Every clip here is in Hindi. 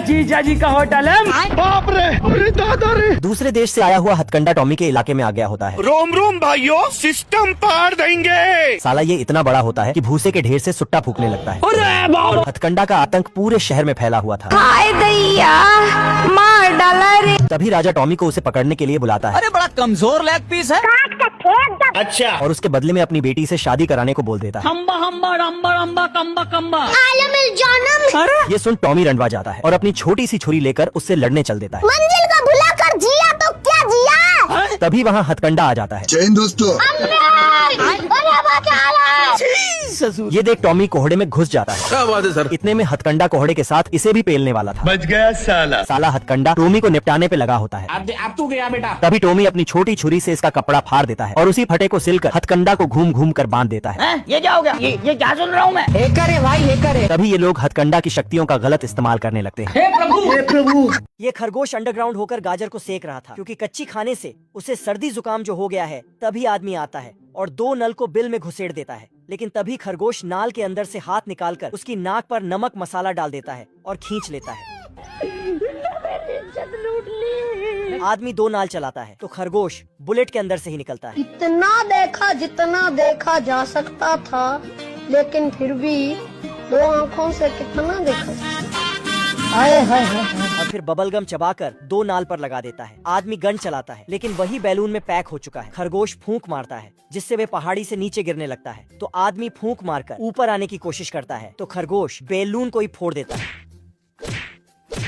जीजा जी का होटल है। बाप रे, अरे दादा रे। दूसरे देश से आया हुआ हथकंडा टॉमी के इलाके में आ गया होता है। रोम रोम भाइयों, सिस्टम पार देंगे। साला ये इतना बड़ा होता है कि भूसे के ढेर से सुट्टा फूकने लगता है। हथकंडा का आतंक पूरे शहर में फैला हुआ था। मार डाला रे। तभी राजा टॉमी को उसे पकड़ने के लिए बुलाता है। अरे बड़ा कमजोर लेग पीस है। अच्छा, और उसके बदले में अपनी बेटी से शादी कराने को बोल देता है। हम्बा हम्बा रम्बा रम्बा कम्बा कम्बा। ये सुन टॉमी रंडवा जाता है और अपनी छोटी सी छुरी लेकर उससे लड़ने चल देता है। मंजिल को भुला कर जिया तो क्या जिया। तभी वहाँ हथकंडा आ जाता है। जय हिंद दोस्तों। ये देख टॉमी कोहड़े में घुस जाता है। क्या बात है सर। इतने में हथकंडा कोहड़े के साथ इसे भी पेलने वाला था। बच गया साला। साला हथकंडा टॉमी को निपटाने पे लगा होता है। अब तू गया बेटा। तभी टॉमी अपनी छोटी छुरी से इसका कपड़ा फाड़ देता है और उसी फटे को सिलकर हथकंडा को घूम घूम कर बांध देता है। ये क्या हो गया? ये क्या सुन रहा हूँ मैं? हेकर है भाई, हेकर है। तभी ये लोग हथकंडा की शक्तियों का गलत इस्तेमाल करने लगते हैं। हे प्रभु। ये खरगोश अंडरग्राउंड होकर गाजर को सेक रहा था, क्योंकि कच्ची खाने से उसे सर्दी जुकाम जो हो गया है। तभी आदमी आता है और 2 नल को बिल में घुसेड़ देता है। लेकिन तभी खरगोश नाल के अंदर से हाथ निकालकर उसकी नाक पर नमक मसाला डाल देता है और खींच लेता है। आदमी 2 नाल चलाता है तो खरगोश बुलेट के अंदर से ही निकलता है। इतना देखा जितना देखा जा सकता था, लेकिन फिर भी 2 आँखों से कितना देखा। हाय हाय हाय। और फिर बबलगम चबाकर 2 नाल पर लगा देता है। आदमी गन चलाता है, लेकिन वही बैलून में पैक हो चुका है। खरगोश फूंक मारता है, जिससे वे पहाड़ी से नीचे गिरने लगता है। तो आदमी फूंक मारकर ऊपर आने की कोशिश करता है तो खरगोश बैलून को ही फोड़ देता है।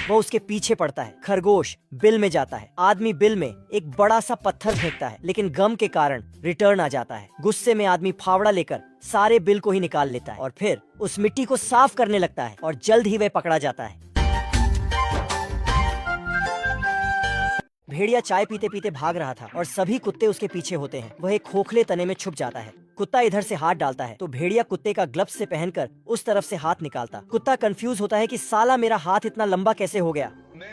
वो उसके पीछे पड़ता है। खरगोश बिल में जाता है। आदमी बिल में एक बड़ा सा पत्थर फेंकता है, लेकिन गम के कारण रिटर्न आ जाता है। गुस्से में आदमी फावड़ा लेकर सारे बिल को ही निकाल लेता है और फिर उस मिट्टी को साफ करने लगता है और जल्द ही वह पकड़ा जाता है। भेड़िया चाय पीते पीते भाग रहा था और सभी कुत्ते उसके पीछे होते हैं। वह एक खोखले तने में छुप जाता है। कुत्ता इधर से हाथ डालता है तो भेड़िया कुत्ते का ग्लव्स से पहनकर उस तरफ से हाथ निकालता। कुत्ता कंफ्यूज होता है कि साला मेरा हाथ इतना लंबा कैसे हो गया। नहीं,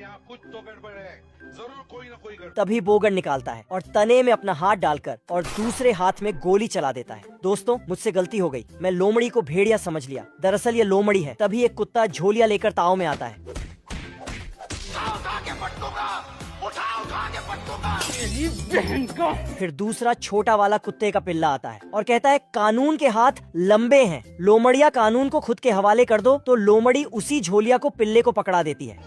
यहाँ कुछ तो गड़बड़ है। जरूर कोई ना कोई गड़बड़। तभी बोगन निकालता है और तने में अपना हाथ डालकर और दूसरे हाथ में गोली चला देता है। दोस्तों, मुझसे गलती हो गई। मैं लोमड़ी को भेड़िया समझ लिया, दरअसल ये लोमड़ी है। तभी एक कुत्ता झोलिया लेकर ताव में आता है। फिर दूसरा छोटा वाला कुत्ते का पिल्ला आता है और कहता है कानून के हाथ लंबे हैं, लोमड़िया कानून को खुद के हवाले कर दो। तो लोमड़ी उसी झोलिया को पिल्ले को पकड़ा देती है।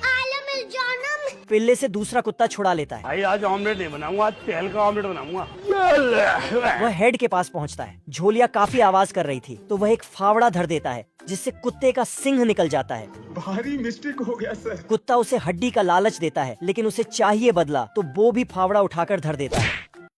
पिल्ले से दूसरा कुत्ता छुड़ा लेता है। भाई आज ऑमलेट नहीं बनाऊंगा, आज तेल का ऑमलेट बनाऊंगा। वह हेड के पास पहुंचता है। झोलिया काफी आवाज कर रही थी तो वह एक फावड़ा धर देता है, जिससे कुत्ते का सिंह निकल जाता है। भारी मिस्टेक हो गया सर। कुत्ता उसे हड्डी का लालच देता है, लेकिन उसे चाहिए बदला तो वो भी फावड़ा उठाकर धर देता है।